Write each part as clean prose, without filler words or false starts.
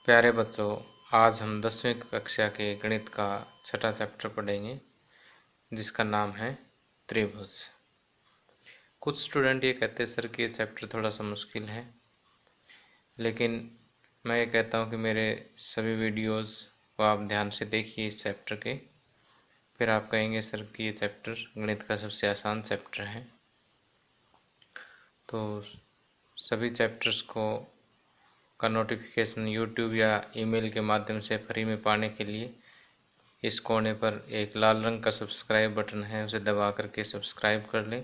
प्यारे बच्चों, आज हम 10वीं कक्षा के गणित का छठा चैप्टर पढ़ेंगे जिसका नाम है त्रिभुज। कुछ स्टूडेंट ये कहते हैं सर कि ये चैप्टर थोड़ा सा मुश्किल है, लेकिन मैं ये कहता हूँ कि मेरे सभी वीडियोस को आप ध्यान से देखिए इस चैप्टर के, फिर आप कहेंगे सर कि ये चैप्टर गणित का सबसे आसान चैप्टर है। तो सभी चैप्टर्स का नोटिफिकेशन यूट्यूब या ईमेल के माध्यम से फ्री में पाने के लिए इस कोने पर एक लाल रंग का सब्सक्राइब बटन है, उसे दबा करके सब्सक्राइब कर लें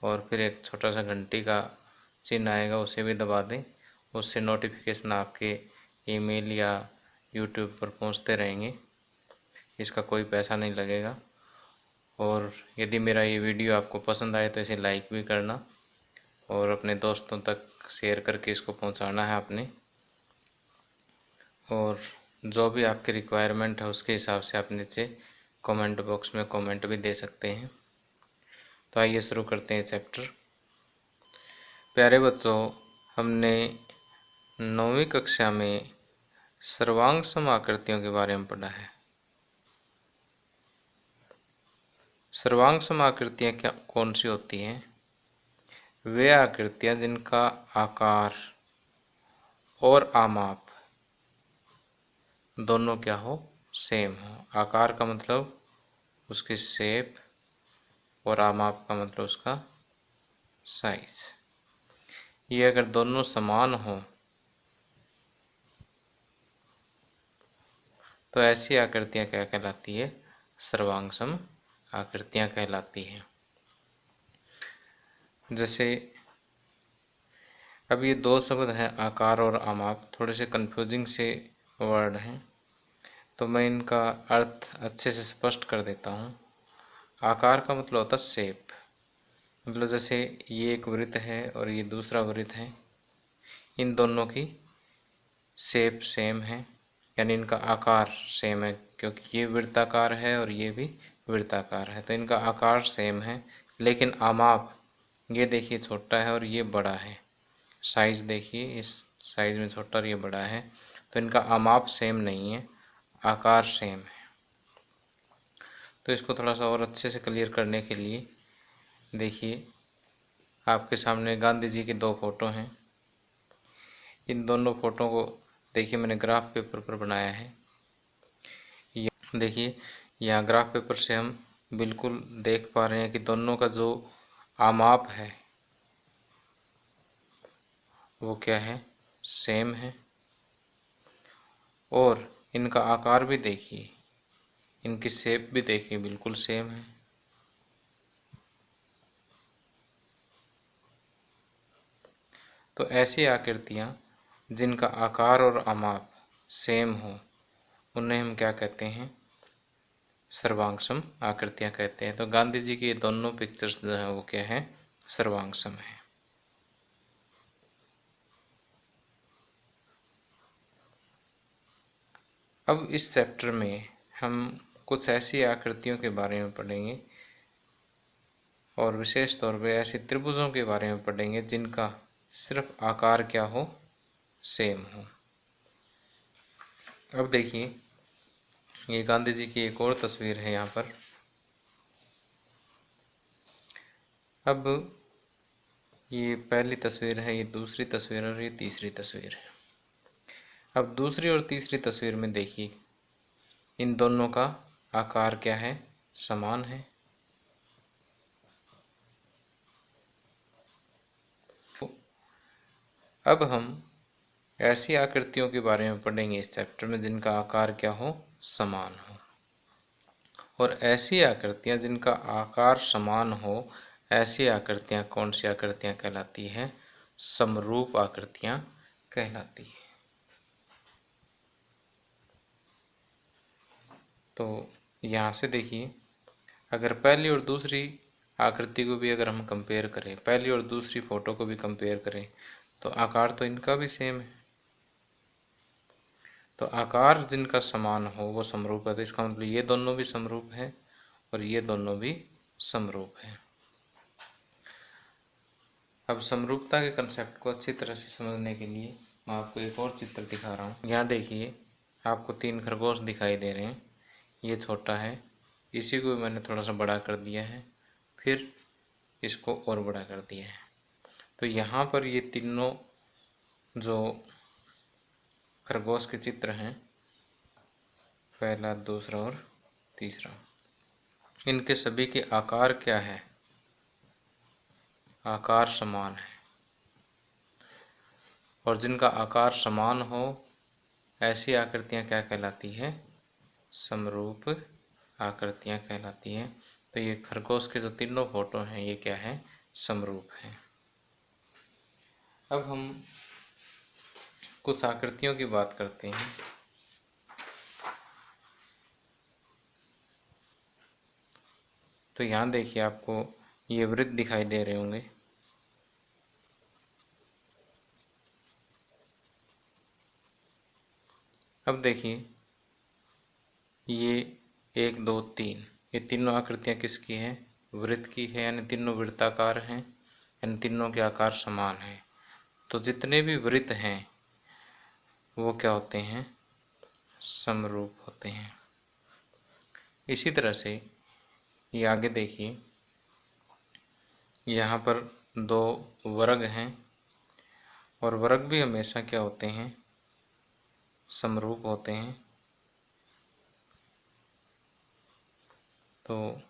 और फिर एक छोटा सा घंटी का चिन्ह आएगा, उसे भी दबा दें। उससे नोटिफिकेशन आपके ईमेल या यूट्यूब पर पहुंचते रहेंगे। इसका कोई पैसा नहीं लगेगा। और यदि मेरा ये वीडियो आपको पसंद आए तो इसे लाइक भी करना और अपने दोस्तों तक शेयर करके इसको पहुंचाना है आपने। और जो भी आपकी रिक्वायरमेंट है उसके हिसाब से आप नीचे कमेंट बॉक्स में कमेंट भी दे सकते हैं। तो आइए शुरू करते हैं चैप्टर। प्यारे बच्चों, हमने 9वीं कक्षा में सर्वांग सम आकृतियों के बारे में पढ़ा है। सर्वांग सम आकृतियाँ क्या कौन सी होती हैं? वे आकृतियाँ जिनका आकार और आमाप दोनों क्या हो, सेम हो। आकार का मतलब उसकी शेप और आमाप का मतलब उसका साइज। ये अगर दोनों समान हो तो ऐसी आकृतियाँ क्या कहलाती है? सर्वांग सम आकृतियाँ कहलाती हैं। जैसे अब ये दो शब्द हैं आकार और आमाप, थोड़े से कंफ्यूजिंग से वर्ड हैं, तो मैं इनका अर्थ अच्छे से स्पष्ट कर देता हूँ। आकार का मतलब होता है शेप, मतलब जैसे ये एक वृत्त है और ये दूसरा वृत्त है, इन दोनों की शेप सेम है, यानी इनका आकार सेम है, क्योंकि ये वृत्ताकार है और ये भी वृत्ताकार है, तो इनका आकार सेम है। लेकिन आमाप, ये देखिए छोटा है और ये बड़ा है, साइज देखिए इस साइज में छोटा और ये बड़ा है, तो इनका आमाप सेम नहीं है, आकार सेम है। तो इसको थोड़ा सा और अच्छे से क्लियर करने के लिए देखिए, आपके सामने गांधी जी की दो फोटो हैं। इन दोनों फोटो को देखिए मैंने ग्राफ पेपर पर बनाया है। देखिए यहाँ ग्राफ पेपर से हम बिल्कुल देख पा रहे हैं कि दोनों का जो आमाप है वो क्या है, सेम है। और इनका आकार भी देखिए, इनकी शेप भी देखिए, बिल्कुल सेम है। तो ऐसी आकृतियाँ जिनका आकार और आमाप सेम हो उन्हें हम क्या कहते हैं? सर्वांग सम आकृतियाँ कहते हैं। तो गांधी जी की ये दोनों पिक्चर्स जो हैं वो क्या है, सर्वांग सम है। अब इस चैप्टर में हम कुछ ऐसी आकृतियों के बारे में पढ़ेंगे और विशेष तौर पे ऐसे त्रिभुजों के बारे में पढ़ेंगे जिनका सिर्फ आकार क्या हो, सेम हो। अब देखिए ये गांधी जी की एक और तस्वीर है यहाँ पर। अब ये पहली तस्वीर है, ये दूसरी तस्वीर और ये तीसरी तस्वीर है। अब दूसरी और तीसरी तस्वीर में देखिए इन दोनों का आकार क्या है, समान है। अब हम ऐसी आकृतियों के बारे में पढ़ेंगे इस चैप्टर में जिनका आकार क्या हो, समान हो। और ऐसी आकृतियाँ जिनका आकार समान हो, ऐसी आकृतियाँ कौन सी आकृतियाँ कहलाती हैं? समरूप आकृतियाँ कहलाती हैं। तो यहाँ से देखिए, अगर पहली और दूसरी आकृति को भी अगर हम कंपेयर करें, पहली और दूसरी फोटो को भी कंपेयर करें, तो आकार तो इनका भी सेम है। तो आकार जिनका समान हो वो समरूप है, तो इसका मतलब ये दोनों भी समरूप है और ये दोनों भी समरूप है। अब समरूपता के कंसेप्ट को अच्छी तरह से समझने के लिए मैं आपको एक और चित्र दिखा रहा हूँ। यहाँ देखिए, आपको 3 खरगोश दिखाई दे रहे हैं। ये छोटा है, इसी को मैंने थोड़ा सा बड़ा कर दिया है, फिर इसको और बड़ा कर दिया है। तो यहाँ पर ये तीनों जो खरगोश के चित्र हैं, पहला, दूसरा और तीसरा, इनके सभी के आकार क्या है? आकार समान है। और जिनका आकार समान हो, ऐसी आकृतियाँ क्या कहलाती है? समरूप आकृतियाँ कहलाती हैं। तो ये खरगोश के जो तीनों फोटो हैं, ये क्या है? समरूप हैं। अब हम कुछ आकृतियों की बात करते हैं। तो यहाँ देखिए, आपको ये वृत्त दिखाई दे रहे होंगे। अब देखिए, ये 1, 2, 3, ये तीनों आकृतियाँ किसकी हैं? वृत्त की है, यानी तीनों वृत्ताकार हैं, यानी तीनों के आकार समान हैं। तो जितने भी वृत्त हैं वो क्या होते हैं? समरूप होते हैं। इसी तरह से ये आगे देखिए, यहाँ पर 2 वर्ग हैं, और वर्ग भी हमेशा क्या होते हैं? समरूप होते हैं। तो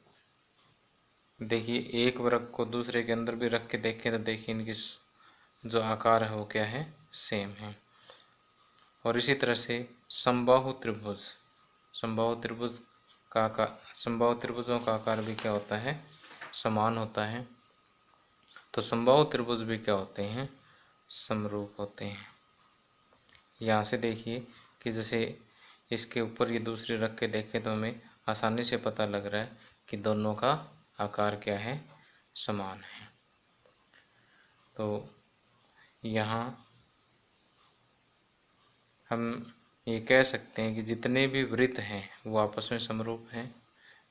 देखिए, एक वर्ग को दूसरे के अंदर भी रख के देखें तो देखिए, इनकी जो आकार है वो क्या है? सेम है। और इसी तरह से समबाहु त्रिभुज, समबाहु त्रिभुजों का आकार भी क्या होता है? समान होता है। तो समबाहु त्रिभुज भी क्या होते हैं? समरूप होते हैं। यहाँ से देखिए कि जैसे इसके ऊपर ये दूसरी रख के देखें तो हमें आसानी से पता लग रहा है कि दोनों का आकार क्या है? समान है। तो यहाँ हम ये कह सकते हैं कि जितने भी वृत्त हैं वो आपस में समरूप हैं,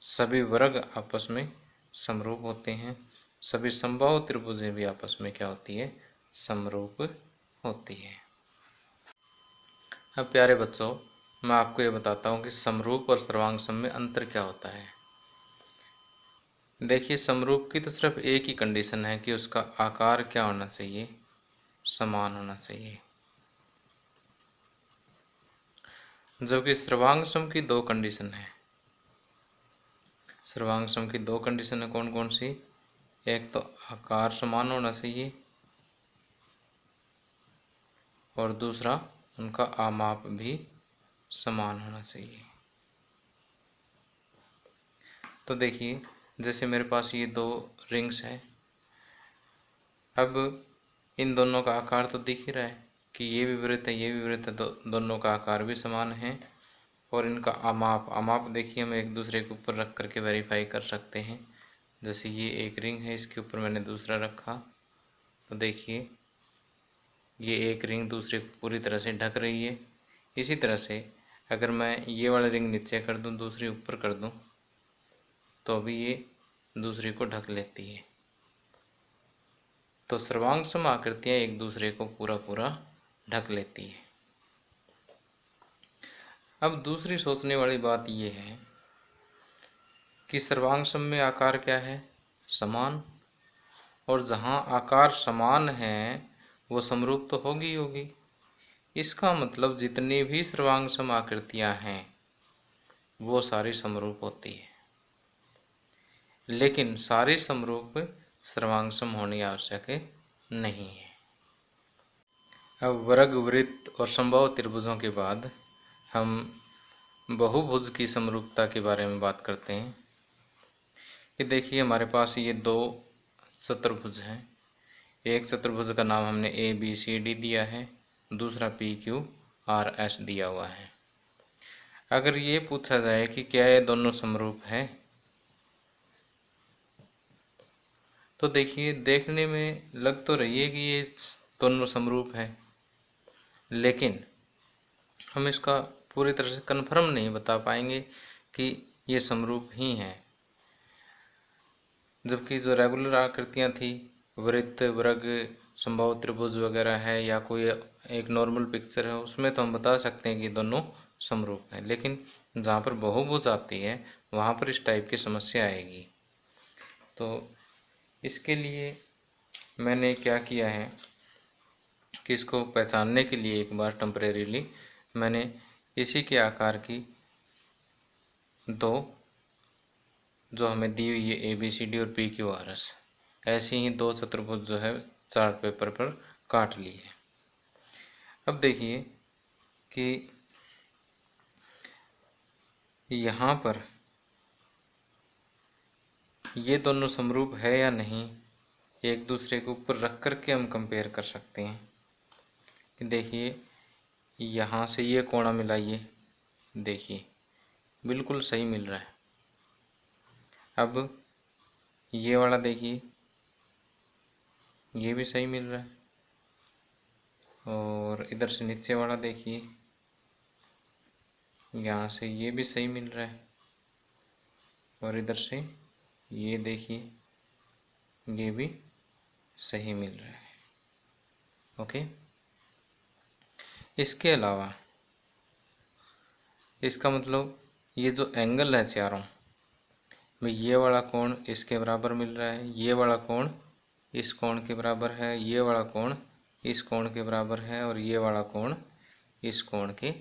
सभी वर्ग आपस में समरूप होते हैं, सभी समबाहु त्रिभुजें भी आपस में क्या होती है? समरूप होती है। अब प्यारे बच्चों, मैं आपको ये बताता हूँ कि समरूप और सर्वांगसम में अंतर क्या होता है। देखिए, समरूप की तो सिर्फ एक ही कंडीशन है कि उसका आकार क्या होना चाहिए? समान होना चाहिए। जबकि सर्वांगसम की 2 कंडीशन है। सर्वांगसम की 2 कंडीशन है, कौन कौन सी? एक तो आकार समान होना चाहिए, और दूसरा उनका आमाप भी समान होना चाहिए। तो देखिए, जैसे मेरे पास ये 2 रिंग्स हैं। अब इन दोनों का आकार तो दिख ही रहा है कि ये भी वृत्त है, ये भी वृत्त है, तो दोनों का आकार भी समान है। और इनका आमाप देखिए, हम एक दूसरे के ऊपर रख करके वेरीफाई कर सकते हैं। जैसे ये एक रिंग है, इसके ऊपर मैंने दूसरा रखा, तो देखिए ये एक रिंग दूसरे को पूरी तरह से ढक रही है। इसी तरह से अगर मैं ये वाला रिंग नीचे कर दूं, दूसरी ऊपर कर दूं, तो भी ये दूसरी को ढक लेती है। तो सर्वांगसम आकृतियाँ एक दूसरे को पूरा पूरा ढक लेती है। अब दूसरी सोचने वाली बात ये है कि सर्वांगसम में आकार क्या है? समान। और जहाँ आकार समान है वो समरूप तो होगी ही होगी। इसका मतलब जितनी भी सर्वांगसम आकृतियाँ हैं वो सारी समरूप होती है। लेकिन सारी समरूप सर्वांगसम होनी आवश्यक नहीं है। अब वर्ग, वृत्त और समबाहु त्रिभुजों के बाद हम बहुभुज की समरूपता के बारे में बात करते हैं। कि देखिए, हमारे पास ये 2 चतुर्भुज हैं। एक चतुर्भुज का नाम हमने ABCD दिया है, दूसरा PQRS दिया हुआ है। अगर ये पूछा जाए कि क्या ये दोनों समरूप है, तो देखिए, देखने में लग तो रही है कि ये दोनों समरूप है, लेकिन हम इसका पूरी तरह से कन्फर्म नहीं बता पाएंगे कि ये समरूप ही हैं। जबकि जो रेगुलर आकृतियाँ थी, वृत्त, वर्ग, समबाहु त्रिभुज वगैरह है या कोई एक नॉर्मल पिक्चर है, उसमें तो हम बता सकते हैं कि दोनों समरूप हैं। लेकिन जहाँ पर बहुभुज आती है वहाँ पर इस टाइप की समस्या आएगी। तो इसके लिए मैंने क्या किया है कि इसको पहचानने के लिए एक बार टेम्परेरीली मैंने इसी के आकार की दो, जो हमें दी हुई है ABCD और PQRS, ऐसी ही दो चतुर्भुज जो है चार्ट पेपर पर काट ली है। अब देखिए कि यहाँ पर ये दोनों समरूप है या नहीं, एक दूसरे के ऊपर रख कर के हम कंपेयर कर सकते हैं। कि देखिए यहाँ से ये कोणा मिला, ये देखिए बिल्कुल सही मिल रहा है। अब ये वाला देखिए, ये भी सही मिल रहा है, और इधर से नीचे वाला देखिए, यहाँ से ये भी सही मिल रहा है, और इधर से ये देखिए ये भी सही मिल रहा है। ओके, इसके अलावा इसका मतलब ये जो एंगल है चारों में, ये वाला कोण इसके बराबर मिल रहा है, ये वाला कोण इस कोण के बराबर है, ये वाला कोण इस कोण के बराबर है, और ये वाला कोण इस कोण के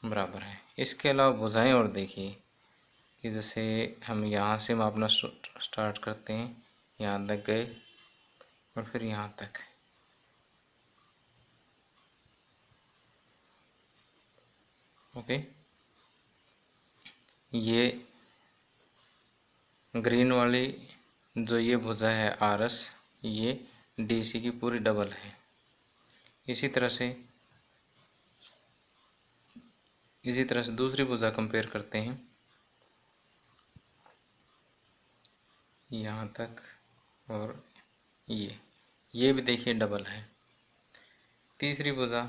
बराबर है। इसके अलावा भुजाएं और देखिए कि जैसे हम यहाँ से मापना स्टार्ट करते हैं, यहाँ तक गए और फिर यहाँ तक, ओके। ये ग्रीन वाली जो ये भुजा है RS, ये DC की पूरी डबल है। इसी तरह से दूसरी भुजा कंपेयर करते हैं, यहाँ तक, और ये भी देखिए डबल है। तीसरी भुजा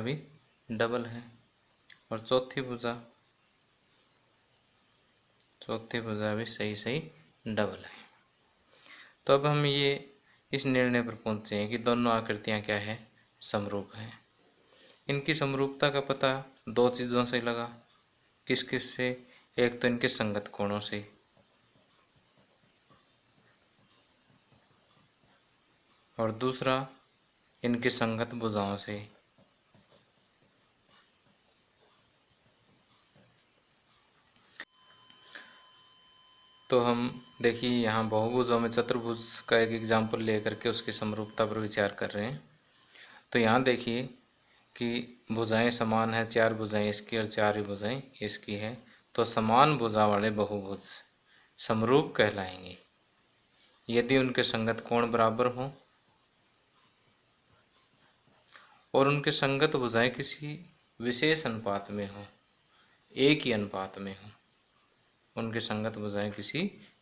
भी डबल है, और चौथी भुजा भी सही डबल है। तो अब हम ये इस निर्णय पर पहुँचे हैं कि दोनों आकृतियाँ क्या है, समरूप हैं। इनकी समरूपता का पता दो चीज़ों से लगा, किस किस से, एक तो इनके संगत कोणों से, और दूसरा इनकी संगत भुजाओं से। तो हम देखिए यहाँ बहुभुजों में चतुर्भुज का एक एग्जाम्पल लेकर के उसकी समरूपता पर विचार कर रहे हैं। तो यहाँ देखिए कि भुजाएं समान है, चार भुजाएं इसकी और चार ही भुजाएं इसकी है, तो समान भुजा वाले बहुभुज समरूप कहलाएंगे यदि उनके संगत कोण बराबर हों और उनके संगत भुजाएं किसी विशेष अनुपात में हों, एक ही अनुपात में हों। उनके संगत भुजाएं किसी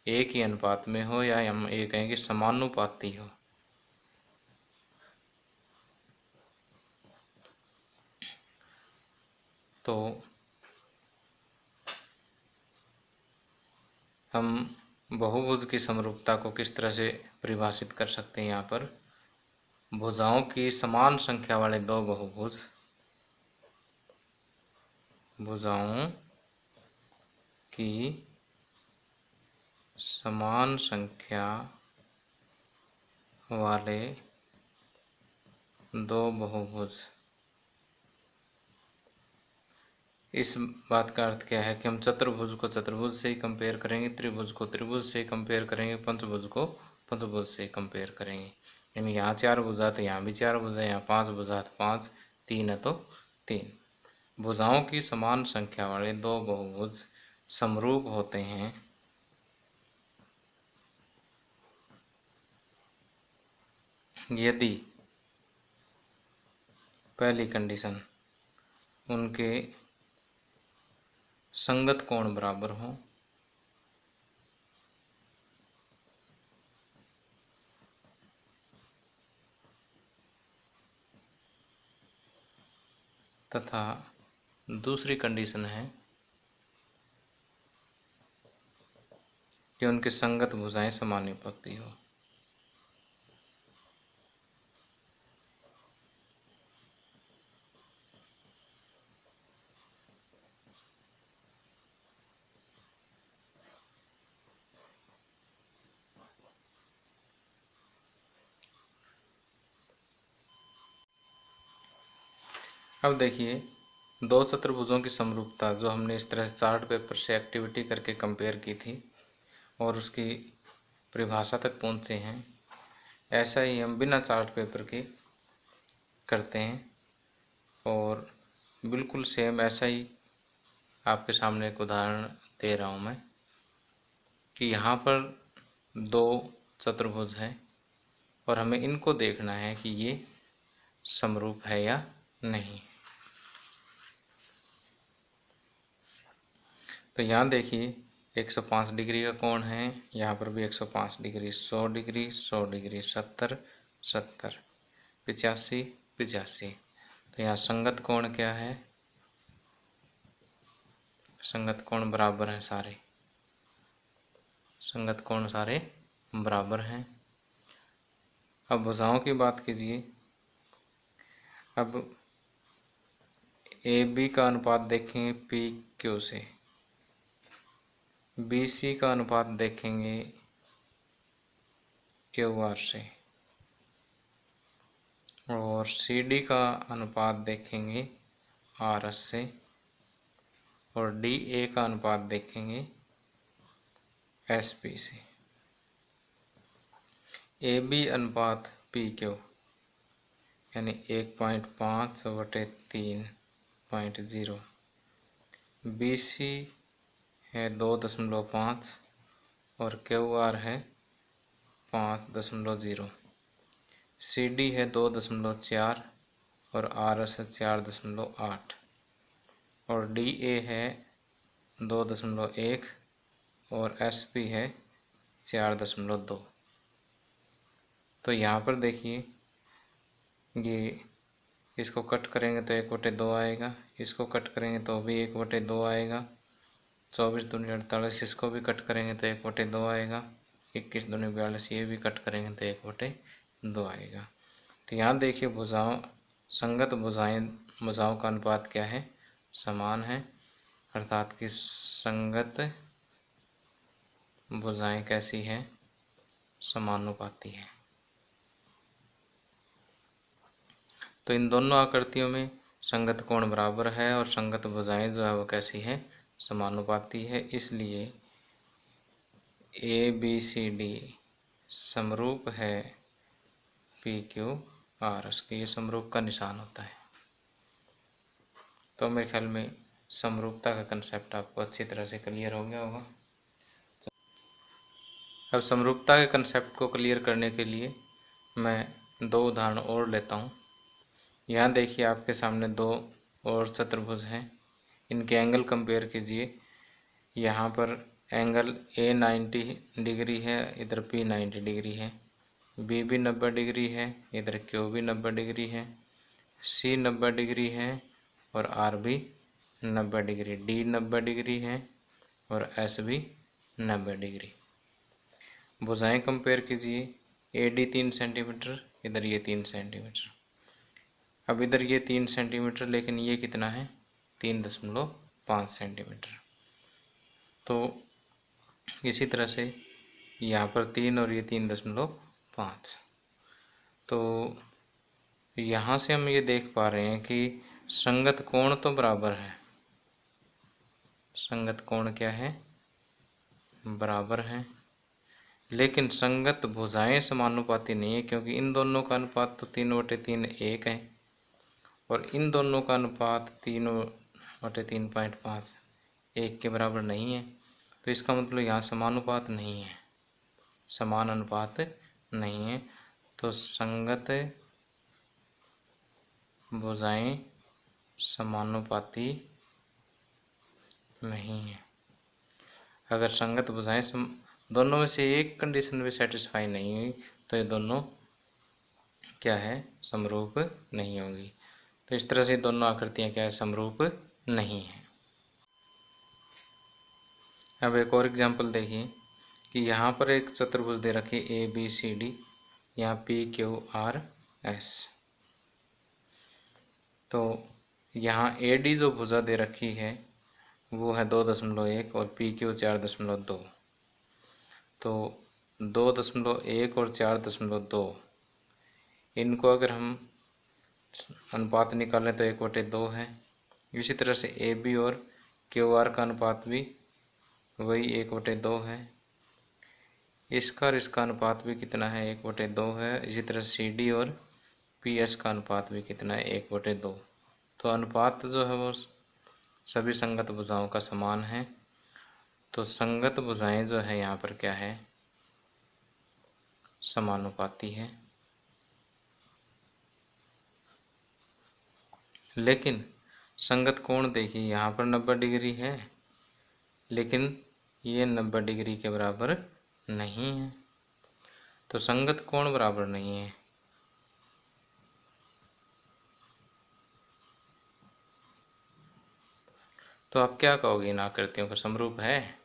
एक ही अनुपात में हो, या हम ये कहें कि समानुपाती हो। तो हम बहुभुज की समरूपता को किस तरह से परिभाषित कर सकते हैं, यहाँ पर भुजाओं की समान संख्या वाले दो बहुभुज, भुजाओं की समान संख्या वाले दो बहुभुज। इस बात का अर्थ क्या है कि हम चतुर्भुज को चतुर्भुज से ही कंपेयर करेंगे, त्रिभुज को त्रिभुज से ही कंपेयर करेंगे, पंचभुज को पंचभुज से ही कंपेयर करेंगे। यानी यहाँ चार भुजा तो यहाँ भी चार भुजा, यहाँ पांच भुजा तो पांच, तीन है तो तीन। भुजाओं की समान संख्या वाले दो बहुभुज समरूप होते हैं यदि पहली कंडीशन उनके संगत कोण बराबर हों, तथा दूसरी कंडीशन है कि उनकी संगत भुजाएं समानुपाती हो। अब देखिए दो चतुर्भुजों की समरूपता जो हमने इस तरह से चार्ट पेपर से एक्टिविटी करके कंपेयर की थी और उसकी परिभाषा तक पहुँचे हैं, ऐसा ही हम बिना चार्ट पेपर के करते हैं और बिल्कुल सेम ऐसा ही आपके सामने एक उदाहरण दे रहा हूँ मैं कि यहाँ पर दो चतुर्भुज हैं और हमें इनको देखना है कि ये समरूप है या नहीं। तो यहाँ देखिए 105 डिग्री का कोण है, यहाँ पर भी 105 डिग्री, 100 डिग्री, 100 डिग्री, 70, 70, 85, 85। तो यहाँ संगत कोण क्या है? संगत कोण बराबर हैं सारे, संगत कोण सारे बराबर हैं। अब भुजाओं की बात कीजिए। अब ए बी का अनुपात देखेंगे पी क्यू से, बी सी का अनुपात देखेंगे क्यू आर से और सी डी का अनुपात देखेंगे आर एस से और डी ए का अनुपात देखेंगे एस पी से। ए बी अनुपात पी क्यू यानी 1.5/3.0, बी सी है 2.5 और क्यू आर है 5.0, सी डी है 2.4 और आर एस है 4.8 और डी ए है 2.1 और एस पी है 4.2। तो यहाँ पर देखिए ये इसको कट करेंगे तो 1/2 आएगा, इसको कट करेंगे तो भी 1/2 आएगा, 24 दूनी 48, इसको भी कट करेंगे तो 1/2 आएगा, 21 दूनी 42, ये भी कट करेंगे तो 1/2 आएगा। तो यहाँ देखिए भुजाओं संगत भुजाओं का अनुपात क्या है? समान है, अर्थात कि संगत भुजाएं कैसी हैं? समानुपाती हैं। तो इन दोनों आकृतियों में संगत कोण बराबर है और संगत भुजाएं जो है वो कैसी है? समानुपाती है। इसलिए ए बी सी डी समरूप है पी क्यू आर एस के, ये समरूप का निशान होता है। तो मेरे ख्याल में समरूपता का कंसेप्ट आपको अच्छी तरह से क्लियर हो गया होगा। अब समरूपता के कंसेप्ट को क्लियर करने के लिए मैं दो उदाहरण और लेता हूँ। यहाँ देखिए आपके सामने दो और चतुर्भुज हैं, इनके एंगल कंपेयर कीजिए। यहाँ पर एंगल ए 90 डिग्री है, इधर पी 90 डिग्री है, बी भी 90 डिग्री है, इधर क्यू भी 90 डिग्री है, सी 90 डिग्री है और आर भी 90 डिग्री, डी 90 डिग्री है और एस भी 90 डिग्री। भुजाएं कंपेयर कीजिए, ए डी 3 सेंटीमीटर, इधर ये 3 सेंटीमीटर। अब इधर ये 3 सेंटीमीटर लेकिन ये कितना है? 3.5 सेंटीमीटर। तो इसी तरह से यहाँ पर 3 और ये 3.5। तो यहाँ से हम ये देख पा रहे हैं कि संगत कोण तो बराबर है, संगत कोण क्या है? बराबर है, लेकिन संगत भुजाएं समानुपाती नहीं है, क्योंकि इन दोनों का अनुपात तो 3/3 1 है और इन दोनों का अनुपात 3/3.5 1 के बराबर नहीं है। तो इसका मतलब यहाँ समानुपात नहीं है, समान अनुपात नहीं है। तो संगत भुजाएं समानुपाती नहीं है। अगर संगत भुजाएं दोनों में से एक कंडीशन भी सेटिस्फाई नहीं हुई तो ये दोनों क्या है? समरूप नहीं होंगी। तो इस तरह से दोनों आकृतियां क्या है? समरूप नहीं है। अब एक और एग्जाम्पल देखिए, कि यहाँ पर एक चतुर्भुज दे रखी है ABCD, यहाँ PQRS। तो यहाँ AD जो भुजा दे रखी है वो है 2.1 और PQ 4.2। तो 2.1 और 4.2 इनको अगर हम अनुपात निकालें तो 1/2 है। इसी तरह से AB और QR का अनुपात भी वही 1/2 है। इसका और इसका अनुपात भी कितना है, 1/2 है। इसी तरह CD और PS का अनुपात भी कितना है, 1/2। तो अनुपात जो है वो सभी संगत भुजाओं का समान है। तो संगत भुजाएं जो है यहाँ पर क्या है, समानुपाती है। लेकिन संगत कोण देखिए, यहाँ पर 90 डिग्री है, लेकिन ये 90 डिग्री के बराबर नहीं है। तो संगत कोण बराबर नहीं है। तो आप क्या कहोगे, इन आकृतियों का समरूप है?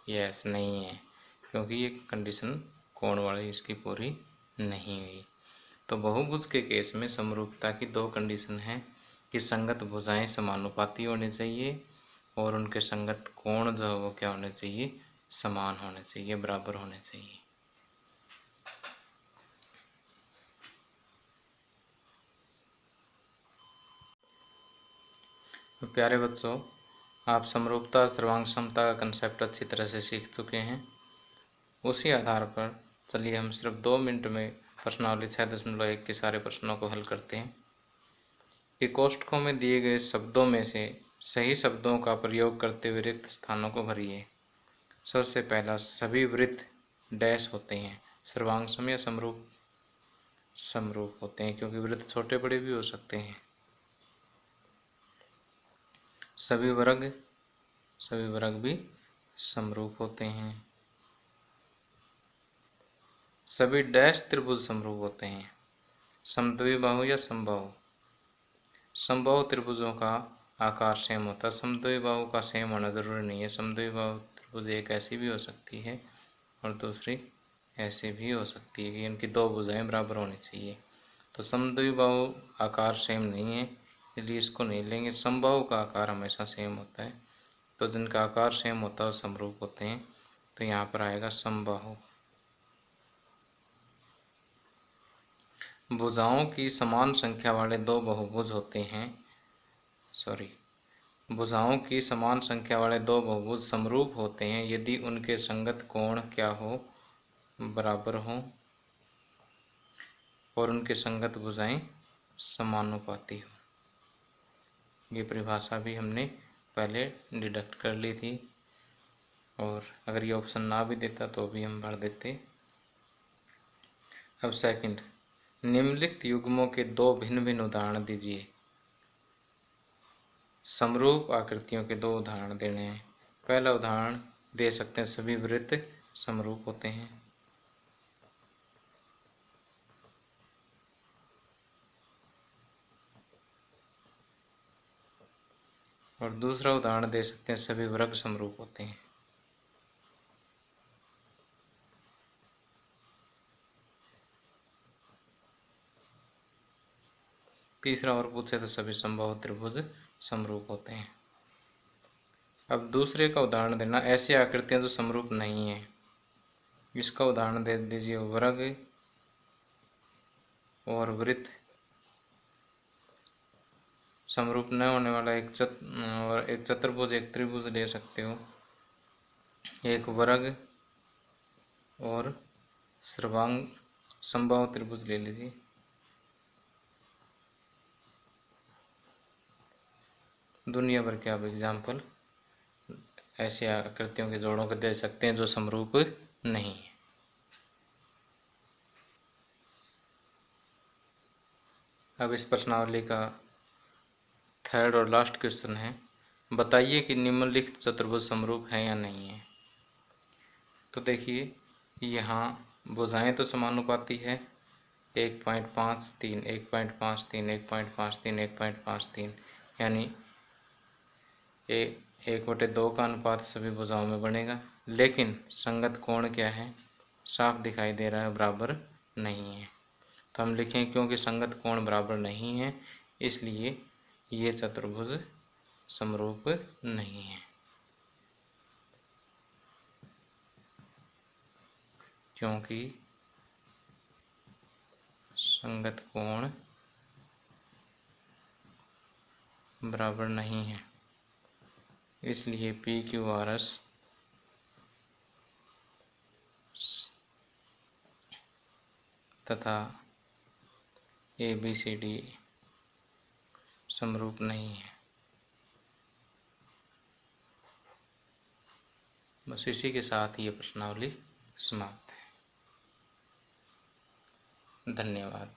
यस, नहीं है, क्योंकि ये कंडीशन कोण वाली इसकी पूरी नहीं हुई। तो बहुभुज के केस में समरूपता की दो कंडीशन हैं कि संगत भुजाएं समानुपाती होने चाहिए और उनके संगत कोण जो है वो क्या होने चाहिए, समान होने चाहिए, बराबर होने चाहिए। तो प्यारे बच्चों, आप समरूपता और सर्वांग समता का कंसेप्ट अच्छी तरह से सीख चुके हैं। उसी आधार पर चलिए हम सिर्फ 2 मिनट में प्रश्नावली 6.1 के सारे प्रश्नों को हल करते हैं। कि कोष्ठकों में दिए गए शब्दों में से सही शब्दों का प्रयोग करते हुए रिक्त स्थानों को भरिए। सबसे पहला, सभी वृत्त डैश होते हैं, सर्वांग या समरूप? समरूप होते हैं, क्योंकि वृत्त छोटे बड़े भी हो सकते हैं। सभी वर्ग भी समरूप होते हैं। सभी डैश त्रिभुज समरूप होते हैं, समद्विबाहु या समबाहु? समबाहु त्रिभुजों का आकार सेम होता है, समद्विबाहु का सेम होना जरूरी नहीं है। समद्विबाहु त्रिभुज एक ऐसी भी हो सकती है और दूसरी ऐसे भी हो सकती है कि इनकी दो भुजाएं बराबर होनी चाहिए। तो समद्विबाहु आकार सेम नहीं है, इसलिए इसको नहीं लेंगे। समबाहु का आकार हमेशा सेम होता है, तो जिनका आकार सेम होता है वो समरूप होते हैं। तो यहाँ पर आएगा समबाहु। भुजाओं की समान संख्या वाले दो बहुभुज होते हैं, भुजाओं की समान संख्या वाले दो बहुभुज समरूप होते हैं यदि उनके संगत कोण क्या हो, बराबर हो, और उनके संगत भुजाएं समानुपाती हो। ये परिभाषा भी हमने पहले डिडक्ट कर ली थी, और अगर ये ऑप्शन ना भी देता तो भी हम भर देते। अब सेकंड, निम्नलिखित युग्मों के दो भिन्न भिन्न उदाहरण दीजिए। समरूप आकृतियों के दो उदाहरण देने हैं। पहला उदाहरण दे सकते हैं, सभी वृत्त समरूप होते हैं। और दूसरा उदाहरण दे सकते हैं, सभी वर्ग समरूप होते हैं। तीसरा और पूछे तो सभी समबाहु त्रिभुज समरूप होते हैं। अब दूसरे का उदाहरण देना, ऐसी आकृतियां जो समरूप नहीं है। इसका उदाहरण दे दीजिए, वर्ग और वृत्त समरूप न होने वाला एक चतुर्भुज, एक त्रिभुज ले सकते हो। एक वर्ग और सर्वांग समबाहु त्रिभुज ले लीजिए। दुनिया भर के आप एग्जाम्पल ऐसी आकृतियों के जोड़ों को दे सकते हैं जो समरूप नहीं है। अब इस प्रश्नावली का थर्ड और लास्ट क्वेश्चन है, बताइए कि निम्नलिखित चतुर्भुज समरूप है या नहीं है। तो देखिए, यहाँ भुजाएं तो समानुपाती है, 1.53, 1.53, 1.53, 1.53, यानी 1/2 का अनुपात सभी भुजाओं में बनेगा। लेकिन संगत कोण क्या है, साफ दिखाई दे रहा है, बराबर नहीं है। तो हम लिखें क्योंकि संगत कोण बराबर नहीं है इसलिए ये चतुर्भुज समरूप नहीं है। क्योंकि संगत कोण बराबर नहीं है इसलिए PQRS तथा ABCD समरूप नहीं है। बस इसी के साथ ये प्रश्नावली समाप्त है। धन्यवाद।